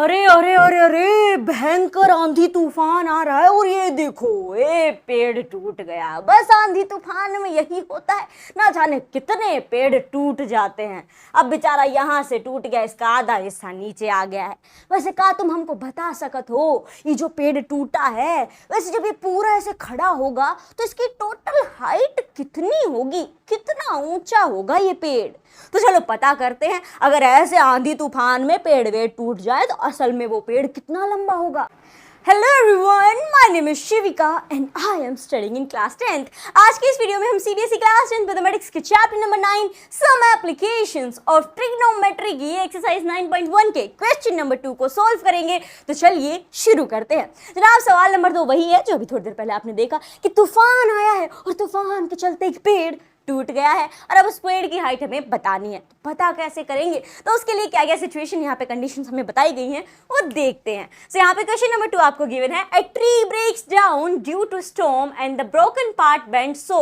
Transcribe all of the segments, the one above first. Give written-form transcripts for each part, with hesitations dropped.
अरे अरे अरे अरे भयंकर आंधी तूफान आ रहा है और ये देखो ये पेड़ टूट गया। बस आंधी तूफान में यही होता है, ना जाने कितने पेड़ टूट जाते हैं। अब बेचारा यहाँ से टूट गया, इसका आधा हिस्सा नीचे आ गया है। वैसे कहा तुम हमको बता सकत हो ये जो पेड़ टूटा है, वैसे जब ये पूरा ऐसे खड़ा होगा तो इसकी टोटल हाइट कितनी होगी, कितना ऊंचा होगा ये पेड़? तो चलो पता करते हैं। अगर ऐसे आंधी तूफान में पेड़ वेड़ टूट जाए तो असल में वो पेड़ कितना लंबा होगा। Hello everyone, my name is Shivika and I am studying in class 10th। आज की इस वीडियो में हम सीबीएसई क्लास 10 मैथमेटिक्स के chapter number 9 some applications of trigonometry की एक्सरसाइज 9.1 के क्वेश्चन नंबर 2 को सॉल्व करेंगे। तो चलिए शुरू करते हैं। जनाब सवाल नंबर 2 वही है जो अभी थोड़ी देर पहले आपने देखा कि तूफान आया है और तूफान के चलते एक पेड़ टूट गया है और अब उस पेड़ की हाइट हमें बतानी है। तो पता कैसे करेंगे? तो उसके लिए क्या क्या सिचुएशन यहाँ पे कंडीशंस हमें बताई गई हैं वो देखते हैं। सो यहाँ पे क्वेश्चन नंबर 2 आपको गिवन है, a tree breaks down due to storm and the broken part bends so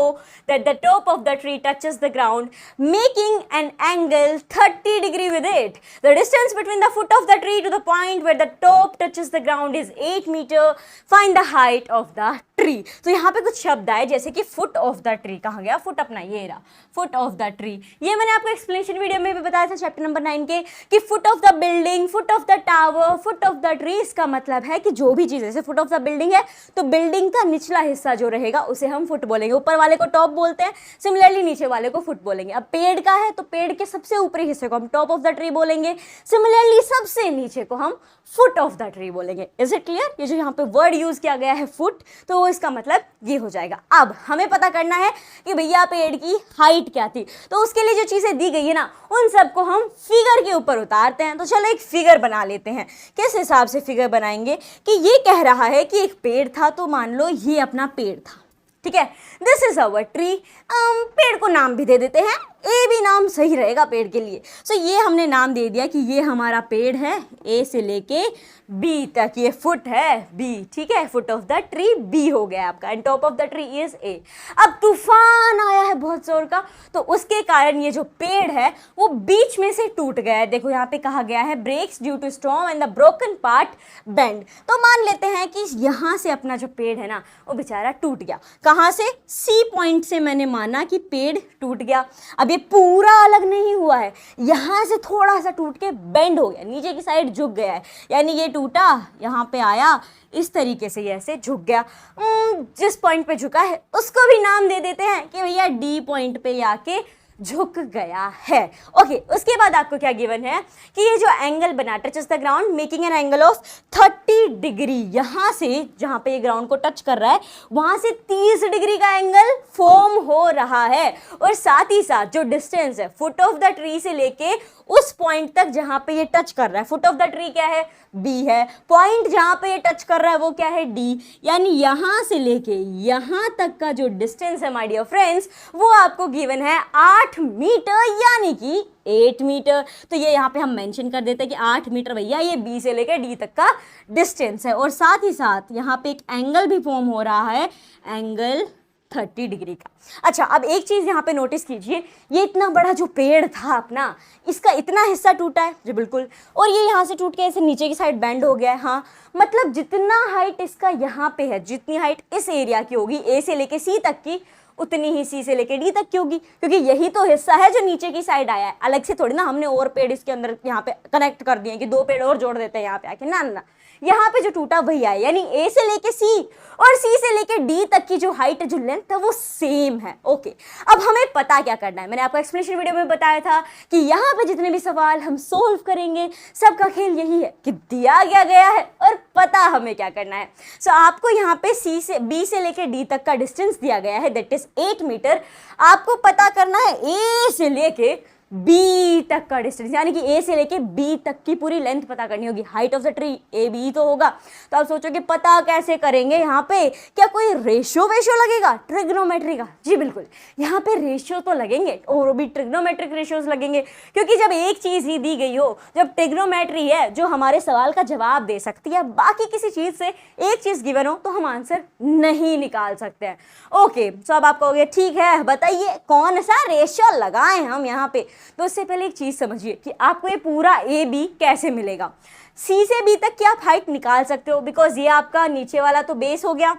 that the top of the tree touches the ground making an angle 30 degree with it. The distance between the foot of the tree to the point where the top touches the ground is 8 meter. Find the height of the tree. तो यहाँ पे कुछ शब्द आए जैसे कि foot of the tree. कहाँ गया फुट? अपना ये रहा फुट ऑफ द ट्री। ये मैंने आपको एक्सप्लेनेशन वीडियो में भी बताया था चैप्टर नंबर 9 के कि foot of the building, foot of the tower, foot of the tree. इसका मतलब है कि जो भी चीज, जैसे फुट ऑफ द बिल्डिंग है तो बिल्डिंग का निचला हिस्सा जो रहेगा उसे हम फुट बोलेंगे, ऊपर वाले को टॉप बोलते हैं, सिमिलरली नीचे वाले को फुट बोलेंगे। अब पेड़ का है तो पेड़ के सबसे ऊपरी हिस्से को हम टॉप ऑफ द ट्री बोलेंगे, सिमिलरली सबसे नीचे को हम फुट ऑफ द ट्री बोलेंगे। Is it clear? ये जो यहाँ पे वर्ड यूज किया गया है फुट, तो इसका मतलब ये हो जाएगा। अब हमें पता करना है कि भैया पेड़ की हाइट क्या थी, तो उसके लिए जो चीजें दी गई है ना उन सबको हम फिगर के ऊपर उतारते हैं। तो चलो एक फिगर बना लेते हैं। किस हिसाब से फिगर बनाएंगे कि ये कह रहा है कि एक पेड़ था, तो मान लो ये अपना पेड़ था, ठीक है, दिस इज अवर ट्री। पेड़ को नाम भी दे देते हैं, ए भी नाम सही रहेगा पेड़ के लिए। सो ये हमने नाम दे दिया कि ये हमारा पेड़ है, ए से लेके बी तक, ये फुट है बी, ठीक है, foot of the tree B हो गया आपका, and top of the tree is A. अब तूफान आया है बहुत जोर का, तो उसके कारण ये जो पेड़ है वो बीच में से टूट गया है। देखो यहाँ पे कहा गया है breaks due to storm and the broken part bend. तो मान लेते हैं कि यहाँ से अपना जो पेड़ है ना वो बेचारा टूट गया। कहाँ से? सी पॉइंट से मैंने माना कि पेड़ टूट गया। अब ये पूरा अलग नहीं हुआ है, यहाँ से थोड़ा सा टूट के बेंड हो गया, नीचे की साइड झुक गया है, यानी ये टूटा यहाँ पे आया, इस तरीके से ये ऐसे झुक गया। जिस पॉइंट पे झुका है उसको भी नाम दे देते हैं कि भैया डी पॉइंट पे आके झुक गया है। ओके, उसके बाद आपको क्या गिवन है कि ये जो एंगल बना touches the ground making an angle of 30 degree, यहाँ से जहाँ पे ये ग्राउंड को टच कर रहा है वहाँ से 30 डिग्री का एंगल फॉर्म हो रहा है। और साथ ही साथ जो डिस्टेंस है फुट ऑफ द ट्री से लेके उस पॉइंट तक जहाँ पे ये टच कर रहा है, फुट ऑफ द ट्री क्या है? बी है, पॉइंट जहाँ पे ये टच कर रहा है वो क्या है? डी। यानी यहाँ से लेके यहाँ तक का जो डिस्टेंस है माय डियर फ्रेंड्स वो आपको गिवन है 8 मीटर, यानी कि 8 मीटर। तो ये यहाँ पे हम मेंशन कर देते हैं कि 8 मीटर भैया ये बी से लेके डी तक का डिस्टेंस है। और साथ ही साथ यहाँ पे एक एंगल भी फॉर्म हो रहा है, एंगल 30 डिग्री का। अच्छा, अब एक चीज यहाँ पे नोटिस कीजिए, ये इतना बड़ा जो पेड़ था अपना, इसका इतना हिस्सा टूटा है जी बिल्कुल, और ये यहाँ से टूट के ऐसे नीचे की साइड बेंड हो गया है। हाँ, मतलब जितना हाइट इसका यहाँ पे है, जितनी हाइट इस एरिया की होगी ए से लेके सी तक की, उतनी ही सी से लेके डी तक की होगी, क्योंकि यही तो हिस्सा है जो नीचे की साइड आया है। अलग से थोड़ी ना हमने और पेड़ इसके अंदर यहाँ पे कनेक्ट कर दिए कि 2 पेड़ और जोड़ देते हैं यहाँ पे आके, ना ना, यहाँ पे जो टूटा वही आया, यानी ए से लेके सी और सी से लेके डी तक की जो हाइट है, जो लेंथ है वो सेम है। ओके, अब हमें पता क्या करना है? मैंने आपको एक्सप्लेनेशन वीडियो में बताया था कि यहाँ पे जितने भी सवाल हम सोल्व करेंगे सबका खेल यही है कि दिया गया है और पता हमें क्या करना है। सो आपको यहाँ पे सी से बी से लेके डी तक का डिस्टेंस दिया गया है, दैट इज 8 मीटर। आपको पता करना है ए से लेके बी तक का डिस्टेंस, यानी कि ए से लेके बी तक की पूरी लेंथ पता करनी होगी। Height of the tree A B तो होगा, तो आप सोचो कि पता कैसे करेंगे? यहाँ पे क्या कोई रेशियो वेशियो लगेगा ट्रिग्नोमेट्री का? जी बिल्कुल, यहाँ पे रेशियो तो लगेंगे और वो भी ट्रिग्नोमेट्रिक रेशियोज लगेंगे, क्योंकि जब एक चीज ही दी गई हो, जब ट्रिग्नोमेट्री है जो हमारे सवाल का जवाब दे सकती है, बाकी किसी चीज से एक चीज गिवन हो तो हम आंसर नहीं निकाल सकते हैं। ओके, सो अब आप कहोगे ठीक है बताइए कौन सा रेशियो लगाएं हम यहाँ पे? तो उससे पहले एक चीज़ समझिए कि आपको ये पूरा ए बी कैसे मिलेगा। सी से बी तक की आप हाइट निकाल सकते हो, बिकॉज ये आपका नीचे वाला तो बेस हो गया,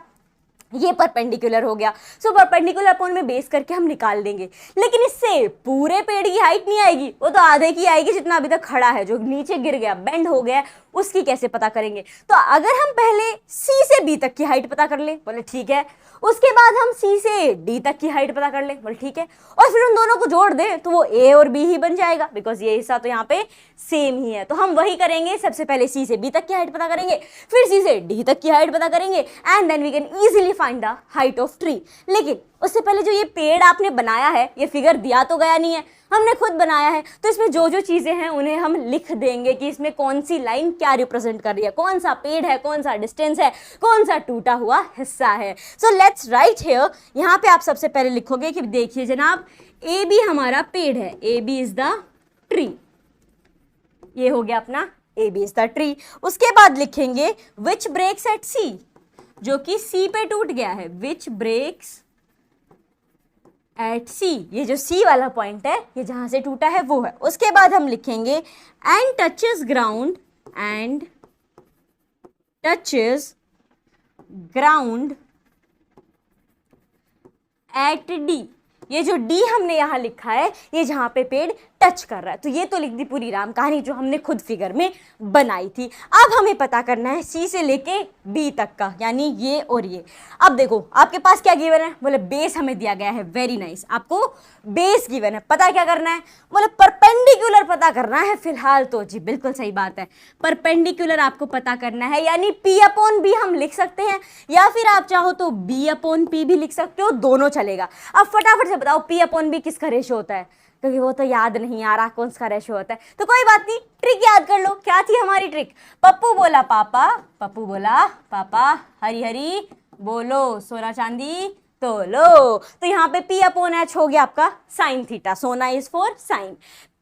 ये परपेंडिकुलर हो गया। सो परपेंडिकुलर अपॉन में बेस करके हम निकाल देंगे, लेकिन इससे पूरे पेड़ की हाइट नहीं आएगी, वो तो आधे की आएगी जितना अभी तक खड़ा है, जो नीचे गिर गया बेंड हो गया, उसकी कैसे पता करेंगे। तो अगर हम पहले सी से बी तक की हाइट पता कर ले, बोले ठीक है, उसके बाद हम सी से डी तक की हाइट पता कर ले, बोले ठीक है, और फिर उन दोनों को जोड़ दें तो वो ए और बी ही बन जाएगा, बिकॉज ये हिस्सा तो यहाँ पे सेम ही है। तो हम वही करेंगे, सबसे पहले सी से बी तक की हाइट पता करेंगे, फिर सी से डी तक की हाइट पता करेंगे, and then we can easily find the height of tree. लेकिन उससे पहले जो ये पेड़ आपने बनाया है, ये फिगर दिया तो गया नहीं है, हमने खुद बनाया है, तो इसमें जो जो चीजें हैं उन्हें हम लिख देंगे कि इसमें कौन सी लाइन क्या रिप्रेजेंट कर रही है, कौन सा पेड़ है, कौन सा डिस्टेंस है, कौन सा टूटा हुआ हिस्सा है। सो लेट्स राइट हियर, यहाँ पे आप सबसे पहले लिखोगे कि देखिए जनाब, ए बी हमारा पेड़ है, A B is the tree, ये हो गया अपना A B is the tree. उसके बाद लिखेंगे विच ब्रेक्स एट सी, जो कि सी पे टूट गया है, विच ब्रेक्स एट सी, ये जो सी वाला पॉइंट है, ये जहां से टूटा है वो है। उसके बाद हम लिखेंगे and touches ground, and touches ground eight D, ये जो डी हमने यहां लिखा है, ये जहां पे पेड़ टच कर रहा है, तो ये तो लिख दी पूरी राम कहानी जो हमने खुद फिगर में बनाई थी। अब हमें पता करना है सी से लेके बी तक का, यानी ये और ये। अब देखो आपके पास क्या गिवन है, बोले बेस हमें दिया गया है, वेरी नाइस, आपको बेस गिवन है, पता क्या करना है, बोले परपेंडिकुलर पता करना है फिलहाल, तो जी बिल्कुल सही बात है, परपेंडिकुलर आपको पता करना है, यानी पी अपॉन बी हम लिख सकते हैं, या फिर आप चाहो तो बी अपॉन पी भी लिख सकते हो, दोनों चलेगा। अब फटाफट से बताओ पी अपॉन बी किसका रेशो होता है, क्योंकि वो तो याद नहीं आ रहा कौन सा रेशो होता है, तो कोई बात नहीं, ट्रिक याद कर लो। क्या थी हमारी ट्रिक, पप्पू बोला पापा, पप्पू बोला पापा, हरी हरी बोलो, सोना चांदी तोलो, तो यहाँ पे P अपॉन एच हो गया आपका साइन थीटा, सोना is for sine,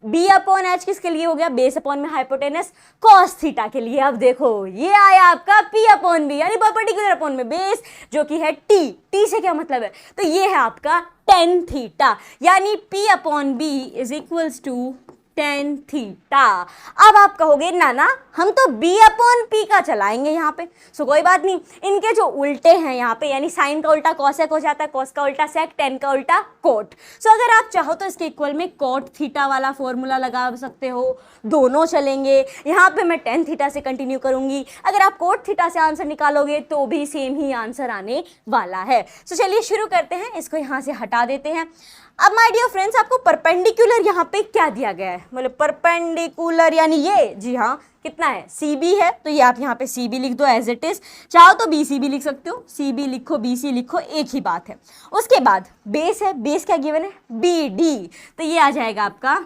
B upon H किसके लिए हो गया, बेस अपॉन में हाइपोटेनस कॉस थीटा के लिए। अब देखो ये आया आपका P अपॉन बी, यानी परपेंडिकुलर अपॉन में बेस, जो कि है T, T से क्या मतलब है, तो ये है आपका टेन थीटा, यानी P upon B is equals to tan theta. अब आप कहोगे ना ना हम तो B अपॉन P का चलाएंगे यहाँ पे, सो कोई बात नहीं, इनके जो उल्टे हैं यहाँ पे, यानी साइन का उल्टा कॉसेक हो जाता है, कॉस का उल्टा सेक, टेन का उल्टा कोट। सो अगर आप चाहो तो इसके इक्वल में कोट थीटा वाला फॉर्मूला लगा सकते हो, दोनों चलेंगे। यहाँ पे मैं टेन थीटा से कंटिन्यू करूंगी, अगर आप कोट थीटा से आंसर निकालोगे तो भी सेम ही आंसर आने वाला है। सो चलिए शुरू करते हैं, इसको यहाँ से हटा देते हैं। अब माय डियर फ्रेंड्स, आपको परपेंडिकुलर यहाँ पे क्या दिया गया है, मतलब परपेंडिकुलर यानी ये, जी हाँ कितना है, सी बी है, तो ये आप यहाँ पे सी बी लिख दो एज इट इज, चाहो तो बी सी भी लिख सकते हो, सी बी लिखो बी सी लिखो, एक ही बात है। उसके बाद बेस है, बेस क्या गिवन है, बी डी, तो ये आ जाएगा आपका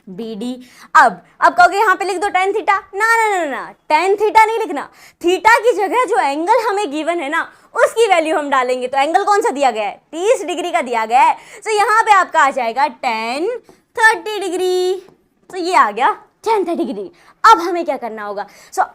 बी डी। अब कहोगे यहाँ पे लिख दो टेन थीटा, ना ना ना ना, टेन थीटा नहीं लिखना, थीटा की जगह जो एंगल हमें गिवन है ना उसकी वैल्यू हम डालेंगे। तो एंगल कौन सा दिया गया है, 30 डिग्री का दिया गया है, तो यहाँ पे आपका आ जाएगा 10-30 डिग्री, तो ये आ गया 10-30 डिग्री। अब हमें क्या करना होगा,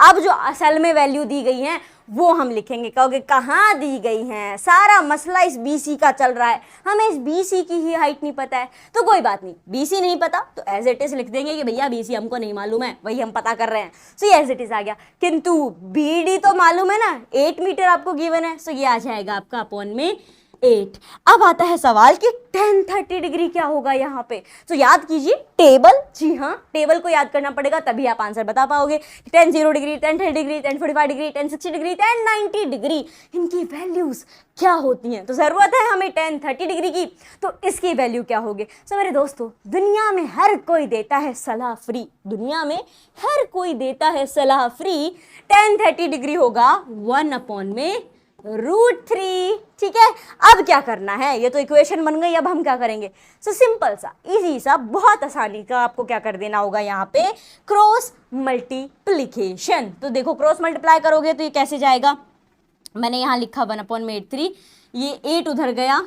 अब जो असल में वैल्यू दी गई है वो हम लिखेंगे। कहोगे कहाँ दी गई हैं, सारा मसला इस BC का चल रहा है, हमें इस BC की ही हाइट नहीं पता है, तो कोई बात नहीं, BC नहीं पता तो एज इट इज लिख देंगे कि भैया BC हमको नहीं मालूम है, वही हम पता कर रहे हैं, सो ये एज इट इज आ गया। किंतु BD तो मालूम है ना, 8 मीटर आपको गिवन है, सो ये आ जाएगा आपका अपॉन में 8। अब आता है सवाल कि 10-30 डिग्री क्या होगा यहाँ पे, तो याद कीजिए टेबल, जी हाँ टेबल को याद करना पड़ेगा तभी आप आंसर बता पाओगे। 10-0 degree, 10-30 degree, 10-45 degree, 10-60 degree, 10-90 degree, इनकी वैल्यूज क्या होती हैं, तो जरूरत है हमें 10-30 डिग्री की, तो इसकी वैल्यू क्या होगी। सो मेरे दोस्तों, दुनिया में हर कोई देता है सलाह फ्री, दुनिया में हर कोई देता है सलाह फ्री, 10-30 डिग्री होगा 1/√3, ठीक है। अब क्या करना है, ये तो इक्वेशन बन गई, अब हम क्या करेंगे, सो सिंपल सा इजी सा, बहुत आसानी का आपको क्या कर देना होगा, यहाँ पे क्रॉस मल्टीप्लिकेशन। तो देखो क्रॉस मल्टीप्लाई करोगे तो ये कैसे जाएगा, मैंने यहाँ लिखा 1/√3, ये 8 उधर गया,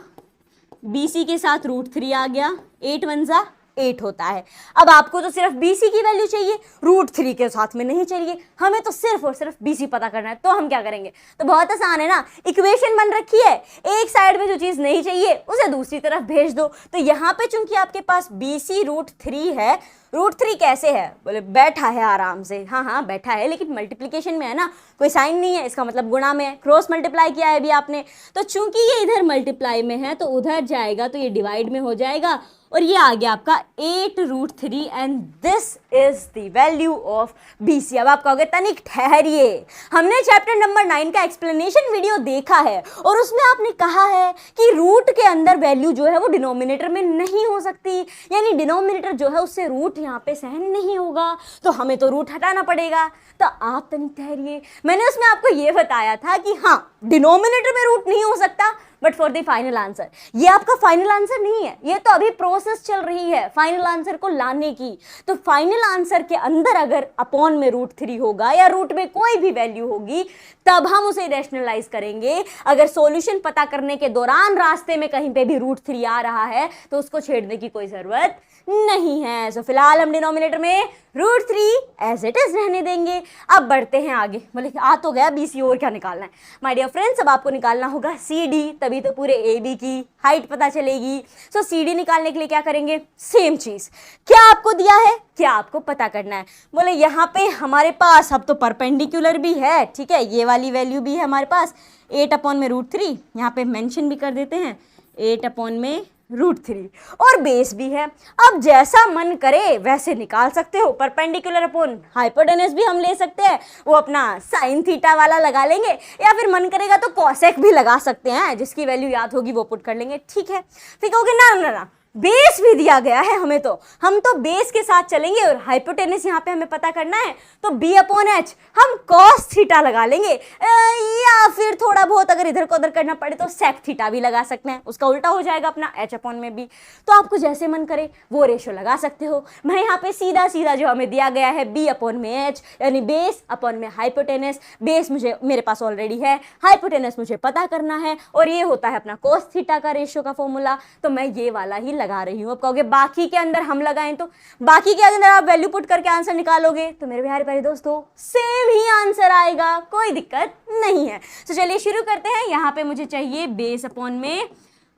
BC के साथ √3 आ गया, 8 1 जा 8 होता है। अब आपको तो सिर्फ BC की वैल्यू चाहिए, √3 के साथ में नहीं चाहिए, हमें तो सिर्फ और सिर्फ BC पता करना है। तो हम क्या करेंगे, तो बहुत आसान है ना, इक्वेशन बन रखी है, एक साइड में जो चीज नहीं चाहिए उसे दूसरी तरफ भेज दो। तो यहाँ पे चूंकि आपके पास BC √3 है, √3 कैसे है, बोले बैठा है आराम से, हाँ हाँ बैठा है, लेकिन मल्टीप्लिकेशन में है ना, कोई साइन नहीं है, इसका मतलब गुणा में है, क्रॉस मल्टीप्लाई किया है अभी आपने, तो चूंकि ये इधर मल्टीप्लाई में है तो उधर जाएगा तो ये डिवाइड में हो जाएगा, और ये आ गया आपका 8√3 and this is the value of BC। अब आप कहोगे तनिक ठहरिए, हमने चैप्टर नंबर 9 का एक्सप्लेनेशन वीडियो देखा है और उसमें आपने कहा है कि रूट के अंदर वैल्यू जो है वो डिनोमिनेटर में नहीं हो सकती, यानी डिनोमिनेटर जो है उससे रूट यहाँ पे सहन नहीं होगा, तो हमें तो रूट हटाना पड़ेगा। तो आप तनिक ठहरिए, मैंने उसमें आपको ये बताया था कि हाँ डिनोमिनेटर में रूट नहीं हो सकता, but for the final answer, ये आपका फाइनल आंसर नहीं है, ये तो अभी प्रोसेस चल रही है फाइनल आंसर को लाने की। तो फाइनल आंसर के अंदर अगर अपॉन में √3 होगा या रूट में कोई भी वैल्यू होगी तब हम उसे रैशनलाइज करेंगे। अगर सॉल्यूशन पता करने के दौरान रास्ते में कहीं पे भी √3 आ रहा है तो उसको छेड़ने की कोई जरूरत नहीं है। सो फिलहाल हम डिनोमिनेटर में √3 एज इट इज रहने देंगे। अब बढ़ते हैं आगे, बोले आ तो गया BC और क्या निकालना है माय डियर फ्रेंड्स, अब आपको निकालना होगा CD, तभी तो पूरे AB की हाइट पता चलेगी। सो CD निकालने के लिए क्या करेंगे, सेम चीज, क्या आपको दिया है, क्या आपको पता करना है। बोले यहाँ पे हमारे पास अब तो परपेंडिकुलर भी है, ठीक है, ये वाली वैल्यू भी है हमारे पास 8/√3, यहाँ पे मेंशन भी कर देते हैं 8/√3, और बेस भी है। अब जैसा मन करे वैसे निकाल सकते हो, परपेंडिकुलर अपॉन हाइपोटेनस भी हम ले सकते हैं, वो अपना साइन थीटा वाला लगा लेंगे, या फिर मन करेगा तो कॉसेक भी लगा सकते हैं, जिसकी वैल्यू याद होगी वो पुट कर लेंगे, ठीक है। फिर कहोगे ना ना ना बेस भी दिया गया है हमें, तो हम तो बेस के साथ चलेंगे और हाइपोटेनस यहाँ पे हमें पता करना है, तो B/H हम cos थीटा लगा लेंगे, या फिर थोड़ा बहुत अगर इधर को उधर करना पड़े तो sec थीटा भी लगा सकते हैं, उसका उल्टा हो जाएगा अपना H/B। तो आपको जैसे मन करे वो रेशो लगा सकते हो। मैं यहाँ पे सीधा सीधा जो हमें दिया गया है B/H यानी बेस अपॉन में हाइपोटेनस, बेस मुझे मेरे पास ऑलरेडी है, हाइपोटेनस मुझे पता करना है, और ये होता है अपना cos थीटा का रेशो का फॉर्मूला, तो मैं ये वाला ही लगा रही हूं। अब कहोगे बाकी के अंदर हम लगाएं, तो बाकी के अंदर आप वैल्यू पुट करके आंसर निकालोगे तो मेरे प्यारे प्यारे दोस्तों सेम ही आंसर आएगा, कोई दिक्कत नहीं है। तो चलिए शुरू करते हैं। यहां पे मुझे चाहिए बेस अपॉन में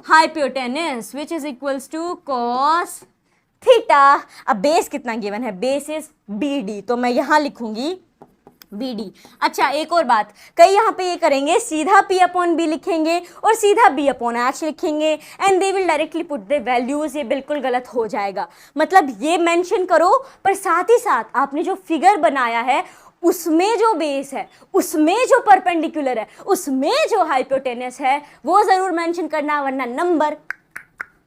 hypotenuse which is equals to cos theta. अब बेस कितना गिवन है, बेस इज BD, तो मैं यहां लिखूंगी BD। अच्छा एक और बात, कई यहाँ पे ये करेंगे सीधा P/B लिखेंगे और सीधा B/H लिखेंगे and they will directly put the values, ये बिल्कुल गलत हो जाएगा। मतलब ये मेंशन करो पर साथ ही साथ आपने जो फिगर बनाया है उसमें जो बेस है, उसमें जो परपेंडिकुलर है, उसमें जो हाइपोटेनस है वो जरूर मेंशन करना, वरना नंबर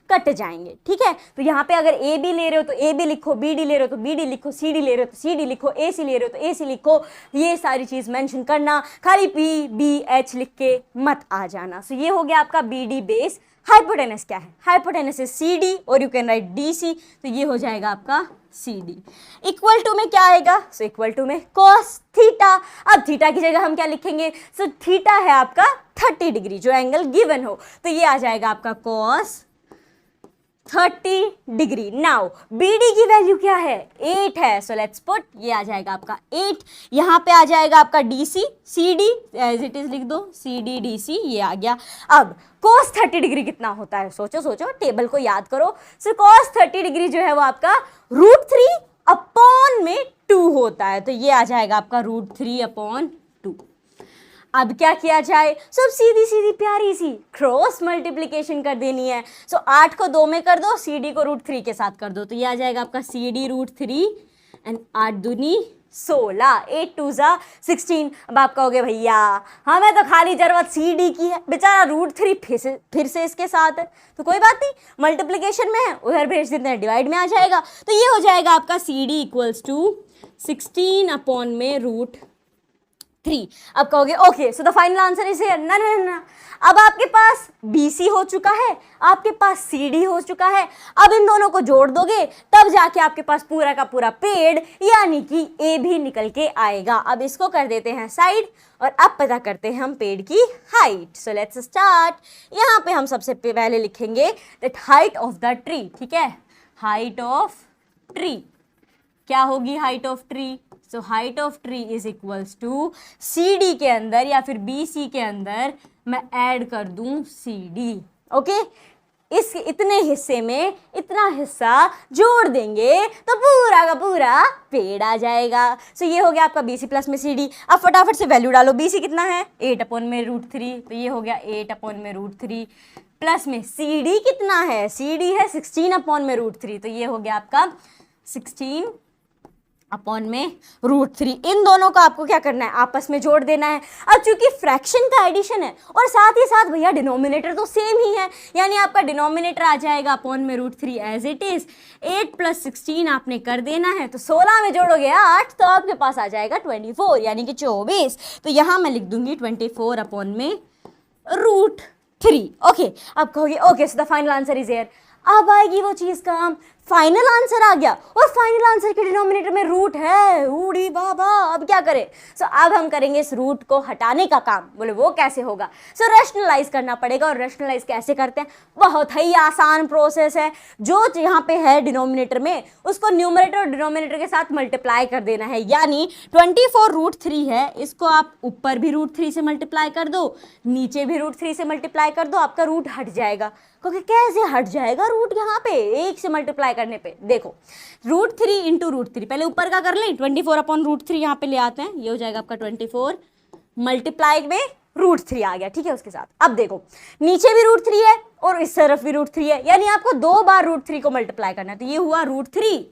कट जाएंगे, ठीक है। तो यहाँ पे अगर AB ले रहे हो तो AB लिखो, BD ले रहे हो तो BD लिखो, CD ले रहे हो तो CD लिखो, AC ले रहे हो तो AC लिखो, ये सारी चीज मेंशन करना, खाली PBH लिख के मत आ जाना। सो ये हो गया आपका BD बेस। हाइपोटेनस क्या है, हाइपोटेनस इज CD और यू कैन राइट DC, तो ये हो जाएगा आपका CD। इक्वल टू में क्या आएगा, सो इक्वल टू में cos थीटा। अब थीटा की जगह हम क्या लिखेंगे, सो थीटा है आपका 30 डिग्री, जो एंगल गिवन हो, तो ये आ जाएगा आपका cos 30 डिग्री। नाउ BD की वैल्यू क्या है, 8 है, सो लेट्स पुट, ये आ जाएगा आपका 8, यहाँ पे आ जाएगा आपका DC, CD as it is लिख दो, CD DC, ये आ गया। अब cos 30 डिग्री कितना होता है, सोचो सोचो, टेबल को याद करो। सो cos 30 डिग्री जो है वो आपका √3 अपॉन में 2 होता है, तो ये आ जाएगा आपका √3/2। अब क्या किया जाए, सब सीधी सीधी प्यारी सी क्रॉस मल्टीप्लिकेशन कर देनी है। सो 8 को 2 में कर दो, CD को √3 के साथ कर दो, तो ये आ जाएगा आपका CD √3 एंड 8 दूनी 16, 8 2 जा 16। अब आप कहोगे भैया हमें तो खाली जरूरत CD की है, बेचारा √3 फिर से इसके साथ है, तो कोई बात नहीं, मल्टीप्लिकेशन में है उधर भेज देते हैं, डिवाइड में आ जाएगा, तो ये हो जाएगा आपका CD इक्वल्स टू 16 अपॉन में √3। अब कहोगे okay so the final answer is here, ना ना ना, अब आपके पास BC हो चुका है, आपके पास CD हो चुका है, अब इन दोनों को जोड़ दोगे तब जाके आपके पास पूरा का पूरा पेड़ यानी कि A भी निकल के आएगा। अब इसको कर देते हैं साइड और अब पता करते हैं हम पेड़ की हाइट। So let's start. यहाँ पे हम सबसे पहले लिखेंगे that height of the tree, ठीक है, हाइट ऑफ ट्री। क्या होगी height of tree? So height of tree is equals to CD के अंदर या फिर BC के अंदर मैं ऐड कर दूं CD। ओके, इस इतने हिस्से में इतना हिस्सा जोड़ देंगे तो पूरा का पूरा पेड़ आ जाएगा। सो ये हो गया आपका BC प्लस में CD। अब फटाफट से वैल्यू डालो। BC कितना है? 8/√3, तो ये हो गया 8/√3 प्लस में CD कितना है? CD है 16/√3, तो ये हो गया आपका 16/√3। इन दोनों को आपको क्या करना है? आपस में जोड़ देना है। अब चूंकि फ्रैक्शन का एडिशन है और साथ ही साथ भैया डिनोमिनेटर तो सेम ही है, यानी आपका डिनोमिनेटर आ जाएगा /√3 एज इट इज। 8 + 16 आपने कर देना है, तो 16 में जोड़ोगे 8 तो आपके पास आ जाएगा 24 यानी कि 24। तो यहां मैं लिख दूंगी 24/√3। ओके, अब कहोगे okay so the final answer is here. अब आएगी वो चीज काम, फाइनल आंसर आ गया और फाइनल आंसर के डिनोमिनेटर में रूट है। उड़ी बाबा, अब क्या करें? सो अब हम करेंगे इस रूट को हटाने का काम। बोले वो कैसे होगा? सो रैशनलाइज करना पड़ेगा। और रैशनलाइज कैसे करते हैं? बहुत ही आसान प्रोसेस है। जो यहाँ पे है डिनोमिनेटर में उसको न्यूमरेटर और डिनोमिनेटर के साथ मल्टीप्लाई कर देना है। यानी 24√3 है, इसको आप ऊपर भी √3 से मल्टीप्लाई कर दो, नीचे भी √3 से मल्टीप्लाई कर दो, आपका रूट हट जाएगा। क्योंकि कैसे हट जाएगा रूट? यहाँ पे 1 से मल्टीप्लाई करने पे देखो, √3 इंटू √3, पहले ऊपर का कर लें। 24/√3 यहाँ पे ले आते हैं, ये हो जाएगा आपका 24 मल्टीप्लाई में √3 आ गया। ठीक है, उसके साथ अब देखो नीचे भी √3 है और इस तरफ भी √3 है, यानी आपको 2 बार √3 को मल्टीप्लाई करना है। तो ये हुआ √3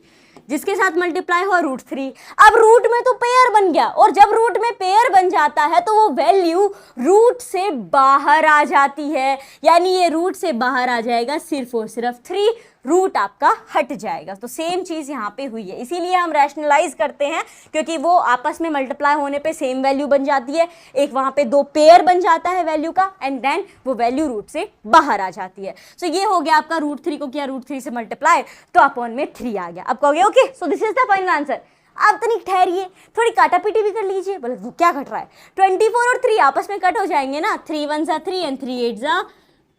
जिसके साथ मल्टीप्लाई हुआ √3। अब रूट में तो पेयर बन गया, और जब रूट में पेयर बन जाता है तो वो वैल्यू रूट से बाहर आ जाती है, यानी ये रूट से बाहर आ जाएगा सिर्फ और सिर्फ 3, रूट आपका हट जाएगा। तो सेम चीज यहाँ पे हुई है, इसीलिए हम रैशनलाइज करते हैं, क्योंकि वो आपस में मल्टीप्लाई होने पे सेम वैल्यू बन जाती है। एक वहां पे 2 पेयर बन जाता है वैल्यू का, एंड देन वो वैल्यू रूट से बाहर आ जाती है। सो ये हो गया आपका √3 को किया √3 से मल्टीप्लाई, तो अपॉन में 3 आ गया। अब कहोगे okay so this is the final answer. आप तनिक ठहरिए, थोड़ी काटा पीटी भी कर लीजिए। बोले वो क्या कट रहा है? 24 और 3 आपस में कट हो जाएंगे ना, 3 1 = 3 एंड 3 8 =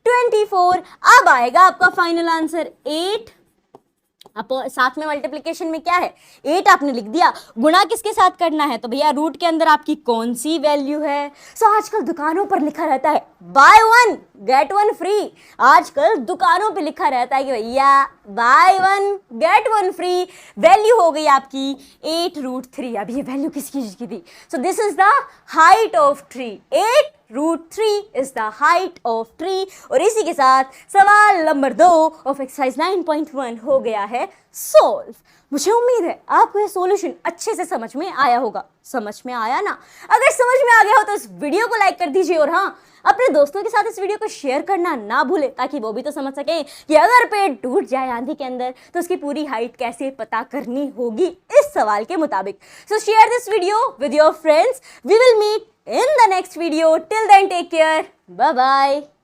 24। अब आएगा आपका फाइनल आंसर 8। साथ में मल्टीप्लिकेशन में क्या है? 8 आपने लिख दिया, गुणा किसके साथ करना है? तो भैया रूट के अंदर आपकी कौन सी वैल्यू है? सो आजकल दुकानों पर लिखा रहता है बाय 1 गेट 1 फ्री। आजकल दुकानों पे लिखा रहता है कि भैया बाय 1 गेट 1 फ्री। वैल्यू हो गई आपकी 8√3। अब ये वैल्यू किसकी चीज की थी? So this is the height of tree. 8√3 is the height of tree। और इसी के साथ सवाल नंबर 2 ऑफ एक्सरसाइज 9.1 हो गया है सोल्व। मुझे उम्मीद है आपको ये सॉल्यूशन अच्छे से समझ में आया होगा। समझ में आया ना? अगर समझ में आ गया हो तो इस वीडियो को लाइक कर दीजिए, और हाँ अपने दोस्तों के साथ इस वीडियो को शेयर करना ना भूले, ताकि वो भी तो समझ सकें कि अगर पेड़ टूट जाए आंधी के अंदर तो उसकी पूरी हाइट कैसे पता करनी होगी इस सवाल के मुताबिक। So share this video with your friends. We will meet in the next video. Till then, take care. Bye bye.